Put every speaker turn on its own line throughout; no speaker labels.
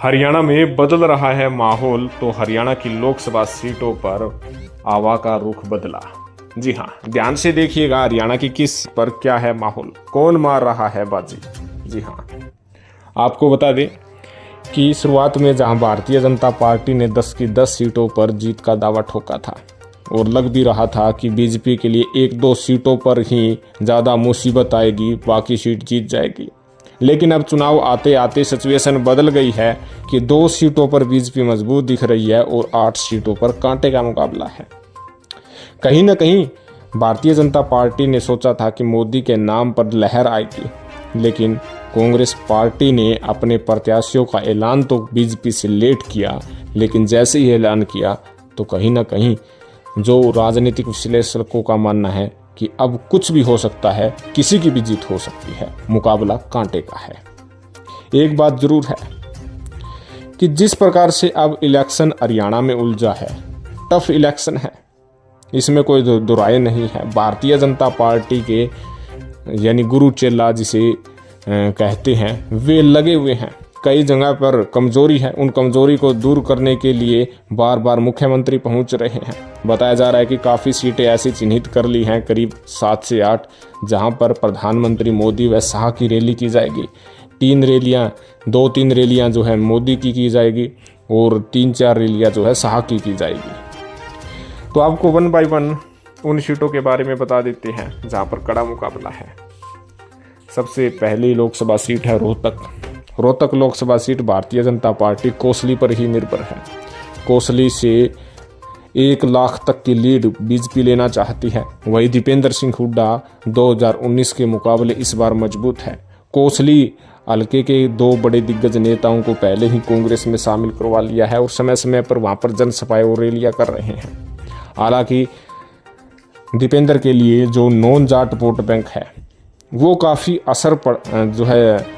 हरियाणा में बदल रहा है माहौल, तो हरियाणा की लोकसभा सीटों पर हवा का रुख बदला। जी हाँ, ध्यान से देखिएगा हरियाणा की किस पर क्या है माहौल, कौन मार रहा है बाजी। जी हाँ, आपको बता दें कि शुरुआत में जहां भारतीय जनता पार्टी ने 10 की 10 सीटों पर जीत का दावा ठोका था और लग भी रहा था कि बीजेपी के लिए 1-2 सीटों पर ही ज़्यादा मुसीबत आएगी, बाकी सीट जीत जाएगी। लेकिन अब चुनाव आते आते सिचुएशन बदल गई है कि 2 सीटों पर बीजेपी मजबूत दिख रही है और 8 सीटों पर कांटे का मुकाबला है। कहीं ना कहीं भारतीय जनता पार्टी ने सोचा था कि मोदी के नाम पर लहर आएगी, लेकिन कांग्रेस पार्टी ने अपने प्रत्याशियों का ऐलान तो बीजेपी से लेट किया, लेकिन जैसे ही ऐलान किया तो कहीं ना कहीं जो राजनीतिक विश्लेषकों का मानना है कि अब कुछ भी हो सकता है, किसी की भी जीत हो सकती है, मुकाबला कांटे का है। एक बात जरूर है कि जिस प्रकार से अब इलेक्शन हरियाणा में उलझा है, टफ इलेक्शन है, इसमें कोई दो राय नहीं है। भारतीय जनता पार्टी के यानी गुरु चेला जिसे कहते हैं, वे लगे हुए हैं। कई जगह पर कमजोरी है, उन कमजोरी को दूर करने के लिए बार बार मुख्यमंत्री पहुंच रहे हैं। बताया जा रहा है कि काफ़ी सीटें ऐसी चिन्हित कर ली हैं, करीब 7 से 8, जहां पर प्रधानमंत्री मोदी व शाह की रैली की जाएगी। 2-3 रैलियां जो है मोदी की जाएगी और 3-4 रैलियां जो है शाह की जाएगी। तो आपको 1 बाय 1 उन सीटों के बारे में बता देते हैं जहाँ पर कड़ा मुकाबला है। सबसे पहली लोकसभा सीट है रोहतक लोकसभा सीट भारतीय जनता पार्टी कोसली पर ही निर्भर है। कोसली से 1 लाख तक की लीड बीजेपी लेना चाहती है। वही दीपेंद्र सिंह हुड्डा 2019 के मुकाबले इस बार मजबूत है। कोसली हल्के के 2 बड़े दिग्गज नेताओं को पहले ही कांग्रेस में शामिल करवा लिया है और समय समय पर वहां पर जनसभाएं और रैलियां कर रहे हैं। हालांकि दीपेंद्र के लिए जो नॉन जाट वोट बैंक है वो काफ़ी असर जो है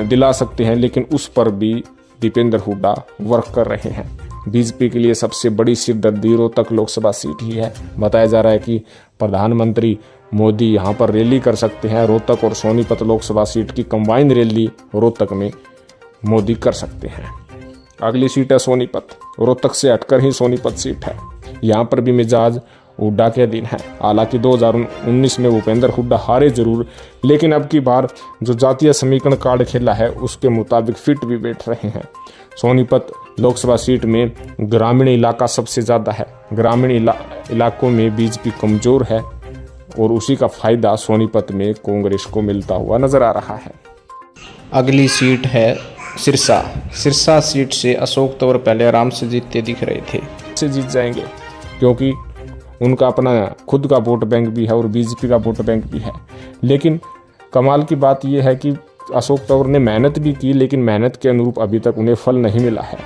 दिला सकते हैं, लेकिन उस पर भी दीपेंद्र हुड्डा वर्क कर रहे हैं। बीजेपी के लिए सबसे बड़ी सिरदर्दी रोहतक लोकसभा सीट ही है। बताया जा रहा है कि प्रधानमंत्री मोदी यहां पर रैली कर सकते हैं। रोहतक और सोनीपत लोकसभा सीट की कंबाइन रैली रोहतक में मोदी कर सकते हैं। अगली सीट है सोनीपत। रोहतक से हटकर ही सोनीपत सीट है। यहाँ पर भी मिजाज हुड्डा के दिन है। हालांकि 2019 में भूपेंद्र हुड्डा हारे जरूर, लेकिन अब की बार जो जातीय समीकरण कार्ड खेला है उसके मुताबिक फिट भी बैठ रहे हैं। सोनीपत लोकसभा सीट में ग्रामीण इलाका सबसे ज़्यादा है। ग्रामीण इलाकों में बीजेपी कमज़ोर है और उसी का फायदा सोनीपत में कांग्रेस को मिलता हुआ नजर आ रहा है।
अगली सीट है सिरसा सीट से अशोक तंवर पहले आराम से जीतते दिख रहे थे।
से जीत जाएंगे क्योंकि उनका अपना खुद का वोट बैंक भी है और बीजेपी का वोट बैंक भी है। लेकिन कमाल की बात यह है कि अशोक तंवर ने मेहनत भी की, लेकिन मेहनत के अनुरूप अभी तक उन्हें फल नहीं मिला है।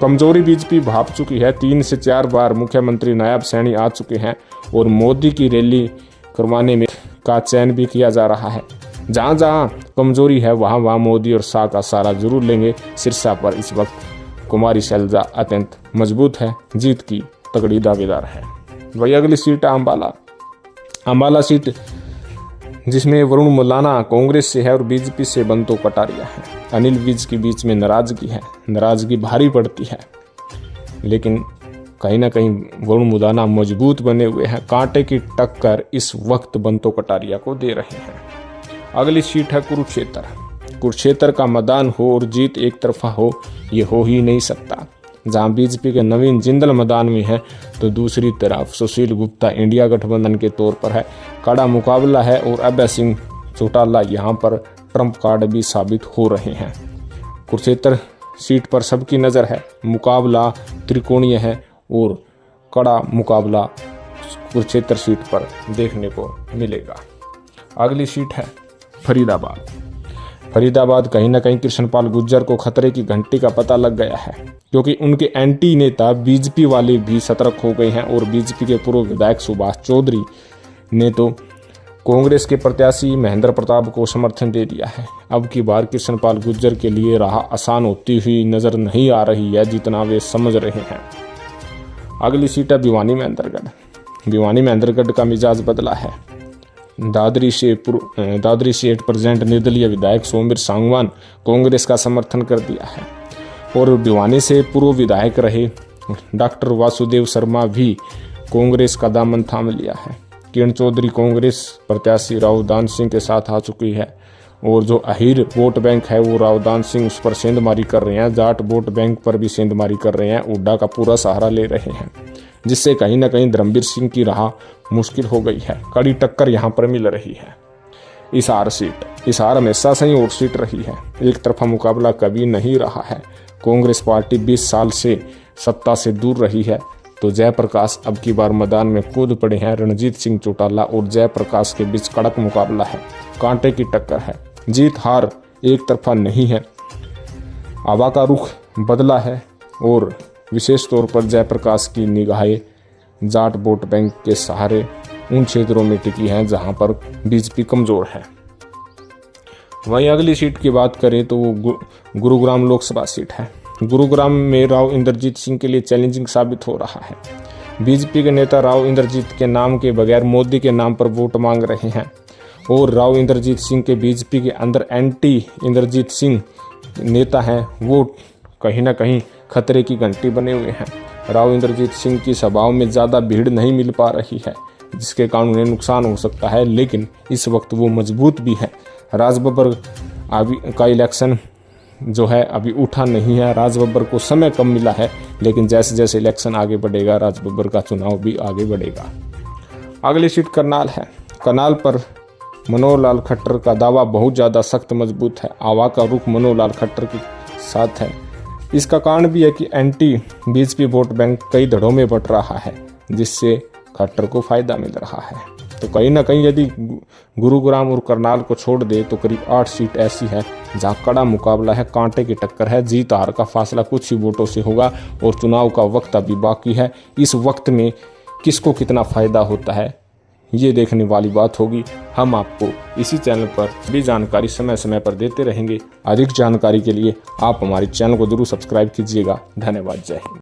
कमजोरी बीजेपी भाप चुकी है। 3 से 4 बार मुख्यमंत्री नायब सैनी आ चुके हैं और मोदी की रैली करवाने में का चयन भी किया जा रहा है। जहाँ जहाँ कमजोरी है वहाँ मोदी और शाह का सहारा जरूर लेंगे। सिरसा पर इस वक्त कुमारी शैलजा अत्यंत मजबूत है, जीत की तगड़ी दावेदार है। वही अगली सीट है अम्बाला सीट, जिसमें वरुण मुलाना कांग्रेस से है और बीजेपी से बंतो कटारिया है। अनिल विज के बीच में नाराजगी है, नाराजगी भारी पड़ती है, लेकिन कहीं ना कहीं वरुण मुलाना मजबूत बने हुए हैं। कांटे की टक्कर इस वक्त बंतो कटारिया को दे रहे हैं। अगली सीट है कुरुक्षेत्र का मैदान हो और जीत एक तरफा हो, ये हो ही नहीं सकता। जहां बीजेपी के नवीन जिंदल मैदान में है तो दूसरी तरफ सुशील गुप्ता इंडिया गठबंधन के तौर पर है। कड़ा मुकाबला है और अभय सिंह चौटाला यहां पर ट्रंप कार्ड भी साबित हो रहे हैं। कुरुक्षेत्र सीट पर सबकी नज़र है। मुकाबला त्रिकोणीय है और कड़ा मुकाबला कुरुक्षेत्र सीट पर देखने को मिलेगा। अगली सीट है फरीदाबाद। कहीं ना कहीं कृष्णपाल गुर्जर को खतरे की घंटी का पता लग गया है, क्योंकि उनके एंटी नेता बीजेपी वाले भी सतर्क हो गए हैं और बीजेपी के पूर्व विधायक सुभाष चौधरी ने तो कांग्रेस के प्रत्याशी महेंद्र प्रताप को समर्थन दे दिया है। अब की बार कृष्णपाल गुर्जर के लिए राह आसान होती हुई नजर नहीं आ रही है जितना वे समझ रहे हैं। अगली सीट है भिवानी महेंद्रगढ़ का मिजाज बदला है। दादरी से 8% निर्दलीय विधायक सोमवीर सांगवान कांग्रेस का समर्थन कर दिया है। और भिवानी से पूर्व विधायक रहे डॉक्टर वासुदेव शर्मा भी कांग्रेस का दामन थाम लिया है। किरण चौधरी कांग्रेस प्रत्याशी राव दान सिंह के साथ आ चुकी है और जो अहिर वोट बैंक है वो राव दान सिंह उस पर सेंधमारी कर रहे हैं। जाट वोट बैंक पर भी सेंधमारी कर रहे हैं, हुड्डा का पूरा सहारा ले रहे हैं, जिससे कहीं ना कहीं धर्मवीर सिंह की राह मुश्किल हो गई है। कड़ी टक्कर यहाँ पर मिल रही है। हिसार सीट, हिसार हमेशा से ही और सीट रही है, एक तरफा मुकाबला कभी नहीं रहा है। कांग्रेस पार्टी 20 साल से सत्ता से दूर रही है, तो जयप्रकाश अब की बार मैदान में कूद पड़े हैं। रणजीत सिंह चौटाला और जयप्रकाश के बीच कड़क मुकाबला है, कांटे की टक्कर है। जीत हार एक तरफा नहीं है, हवा का रुख बदला है और विशेष तौर पर जयप्रकाश की निगाहें जाट वोट बैंक के सहारे उन क्षेत्रों में टिकी हैं जहां पर बीजेपी कमजोर है। वहीं अगली सीट की बात करें तो वो गुरुग्राम लोकसभा सीट है। गुरुग्राम में राव इंद्रजीत सिंह के लिए चैलेंजिंग साबित हो रहा है। बीजेपी के नेता राव इंद्रजीत के नाम के बगैर मोदी के नाम पर वोट मांग रहे हैं और राव इंद्रजीत सिंह के बीजेपी के अंदर एंटी इंद्रजीत सिंह नेता हैं, वो कहीं ना कहीं खतरे की घंटी बने हुए हैं। राव इंद्रजीत सिंह की सभाओं में ज़्यादा भीड़ नहीं मिल पा रही है, जिसके कारण उन्हें नुकसान हो सकता है, लेकिन इस वक्त वो मजबूत भी है। राजबब्बर का इलेक्शन जो है अभी उठा नहीं है, राजबब्बर को समय कम मिला है, लेकिन जैसे जैसे इलेक्शन आगे बढ़ेगा राजबब्बर का चुनाव भी आगे बढ़ेगा। अगली सीट करनाल है। करनाल पर मनोहर लाल खट्टर का दावा बहुत ज़्यादा सख्त मजबूत है। आवा का रुख मनोहर लाल खट्टर के साथ है। इसका कारण भी है कि एंटी बीजेपी वोट बैंक कई धड़ों में बंट रहा है, जिससे खट्टर को फायदा मिल रहा है। तो कहीं ना कहीं यदि गुरुग्राम और करनाल को छोड़ दे तो करीब 8 सीट ऐसी है जहां कड़ा मुकाबला है, कांटे की टक्कर है। जीत हार का फासला कुछ ही वोटों से होगा और चुनाव का वक्त अभी बाकी है। इस वक्त में किसको कितना फायदा होता है ये देखने वाली बात होगी। हम आपको इसी चैनल पर भी जानकारी समय समय पर देते रहेंगे। अधिक जानकारी के लिए आप हमारे चैनल को जरूर सब्सक्राइब कीजिएगा। धन्यवाद। जय हिंद।